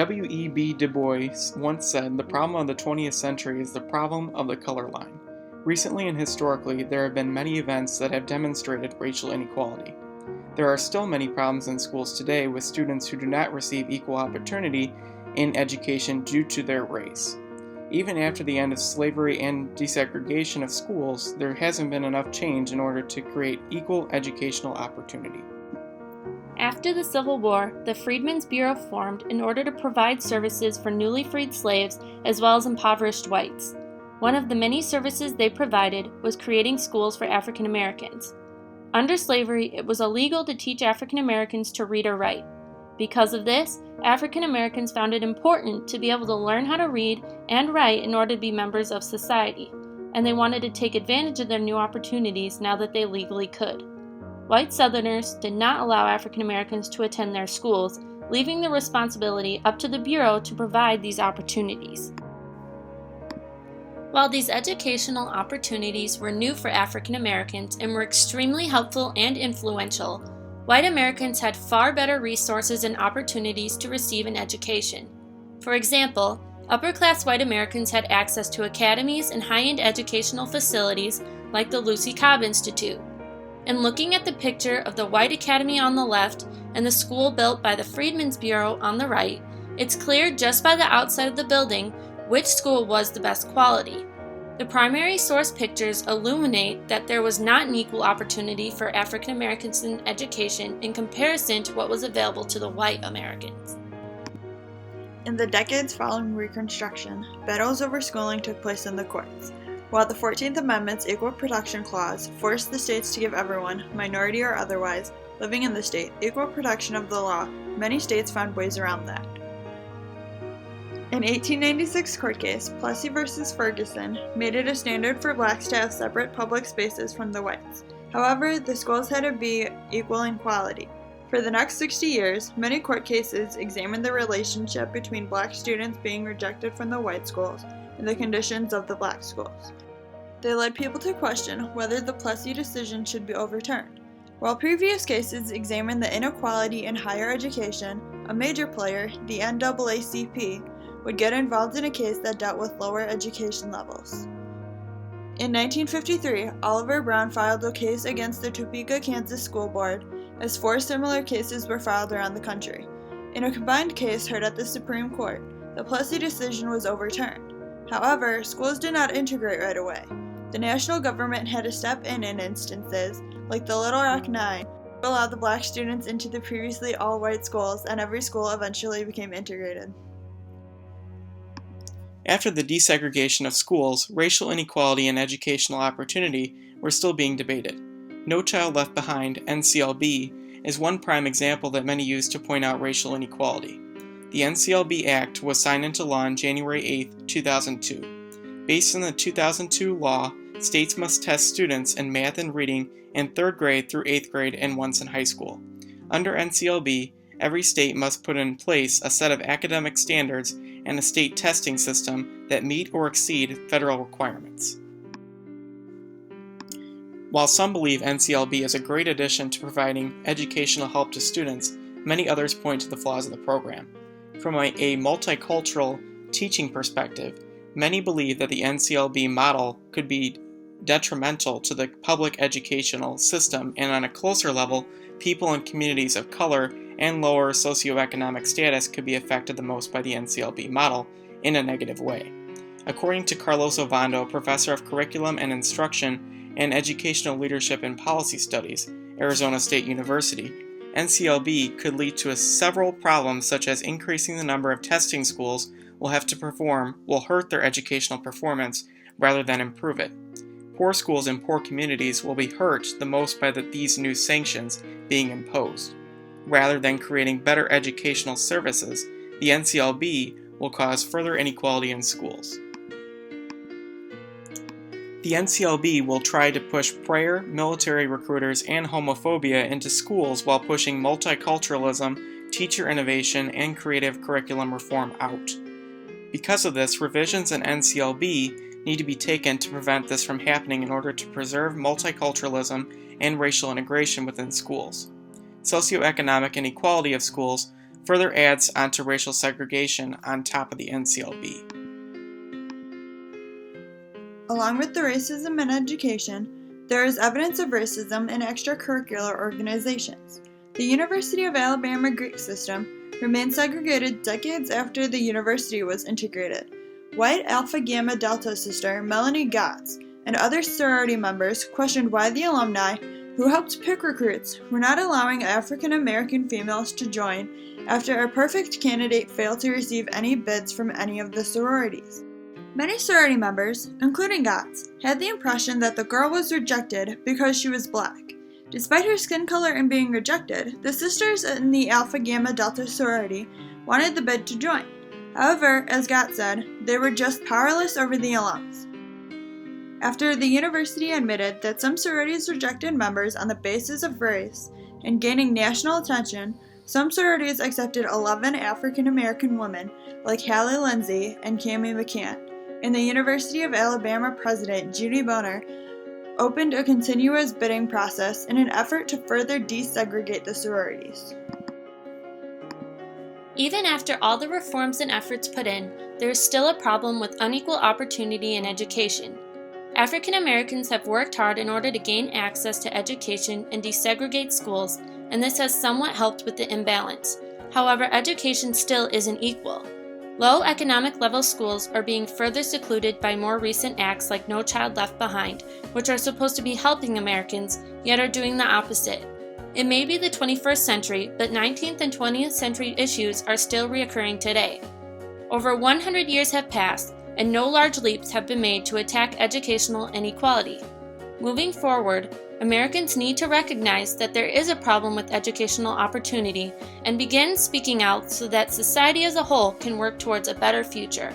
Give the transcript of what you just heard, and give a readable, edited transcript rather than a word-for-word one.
W.E.B. Du Bois once said, "The problem of the 20th century is the problem of the color line." Recently and historically, there have been many events that have demonstrated racial inequality. There are still many problems in schools today with students who do not receive equal opportunity in education due to their race. Even after the end of slavery and desegregation of schools, there hasn't been enough change in order to create equal educational opportunity. After the Civil War, the Freedmen's Bureau formed in order to provide services for newly freed slaves as well as impoverished whites. One of the many services they provided was creating schools for African Americans. Under slavery, it was illegal to teach African Americans to read or write. Because of this, African Americans found it important to be able to learn how to read and write in order to be members of society, and they wanted to take advantage of their new opportunities now that they legally could. White Southerners did not allow African Americans to attend their schools, leaving the responsibility up to the Bureau to provide these opportunities. While these educational opportunities were new for African Americans and were extremely helpful and influential, white Americans had far better resources and opportunities to receive an education. For example, upper-class white Americans had access to academies and high-end educational facilities like the Lucy Cobb Institute. And looking at the picture of the White Academy on the left and the school built by the Freedmen's Bureau on the right, it's clear just by the outside of the building which school was the best quality. The primary source pictures illuminate that there was not an equal opportunity for African Americans in education in comparison to what was available to the white Americans. In the decades following Reconstruction, battles over schooling took place in the courts. While the 14th Amendment's Equal Protection Clause forced the states to give everyone, minority or otherwise, living in the state, equal protection of the law, many states found ways around that. An 1896 court case, Plessy v. Ferguson, made it a standard for blacks to have separate public spaces from the whites. However, the schools had to be equal in quality. For the next 60 years, many court cases examined the relationship between black students being rejected from the white schools and the conditions of the black schools. They led people to question whether the Plessy decision should be overturned. While previous cases examined the inequality in higher education, a major player, the NAACP, would get involved in a case that dealt with lower education levels. In 1953, Oliver Brown filed a case against the Topeka, Kansas School Board, as 4 similar cases were filed around the country. In a combined case heard at the Supreme Court, the Plessy decision was overturned. However, schools did not integrate right away. The national government had to step in instances, like the Little Rock Nine, to allow the black students into the previously all-white schools, and every school eventually became integrated. After the desegregation of schools, racial inequality and educational opportunity were still being debated. No Child Left Behind, NCLB, is one prime example that many use to point out racial inequality. The NCLB Act was signed into law on January 8, 2002. Based on the 2002 law, states must test students in math and reading in 3rd grade through 8th grade and once in high school. Under NCLB, every state must put in place a set of academic standards and a state testing system that meet or exceed federal requirements. While some believe NCLB is a great addition to providing educational help to students, many others point to the flaws of the program. From a multicultural teaching perspective, many believe that the NCLB model could be detrimental to the public educational system, and on a closer level, people in communities of color and lower socioeconomic status could be affected the most by the NCLB model in a negative way. According to Carlos Ovando, professor of curriculum and instruction and educational leadership and policy studies, Arizona State University, NCLB could lead to several problems such as increasing the number of testing schools will hurt their educational performance rather than improve it. Poor schools in poor communities will be hurt the most by these new sanctions being imposed. Rather than creating better educational services, the NCLB will cause further inequality in schools. The NCLB will try to push prayer, military recruiters, and homophobia into schools while pushing multiculturalism, teacher innovation, and creative curriculum reform out. Because of this, revisions in NCLB need to be taken to prevent this from happening in order to preserve multiculturalism and racial integration within schools. Socioeconomic inequality of schools further adds onto racial segregation on top of the NCLB. Along with the racism in education, there is evidence of racism in extracurricular organizations. The University of Alabama Greek system remained segregated decades after the university was integrated. White Alpha Gamma Delta sister Melanie Gotts and other sorority members questioned why the alumni, who helped pick recruits, were not allowing African American females to join after a perfect candidate failed to receive any bids from any of the sororities. Many sorority members, including Gotts, had the impression that the girl was rejected because she was black. Despite her skin color and being rejected, the sisters in the Alpha Gamma Delta sorority wanted the bid to join. However, as Gotts said, they were just powerless over the alums. After the university admitted that some sororities rejected members on the basis of race and gaining national attention, some sororities accepted 11 African American women like Hallie Lindsay and Cammie McCann, and the University of Alabama president Judy Bonner opened a continuous bidding process in an effort to further desegregate the sororities. Even after all the reforms and efforts put in, there is still a problem with unequal opportunity in education. African Americans have worked hard in order to gain access to education and desegregate schools, and this has somewhat helped with the imbalance. However, education still isn't equal. Low economic level schools are being further secluded by more recent acts like No Child Left Behind, which are supposed to be helping Americans, yet are doing the opposite. It may be the 21st century, but 19th and 20th century issues are still reoccurring today. Over 100 years have passed, and no large leaps have been made to attack educational inequality. Moving forward, Americans need to recognize that there is a problem with educational opportunity and begin speaking out so that society as a whole can work towards a better future.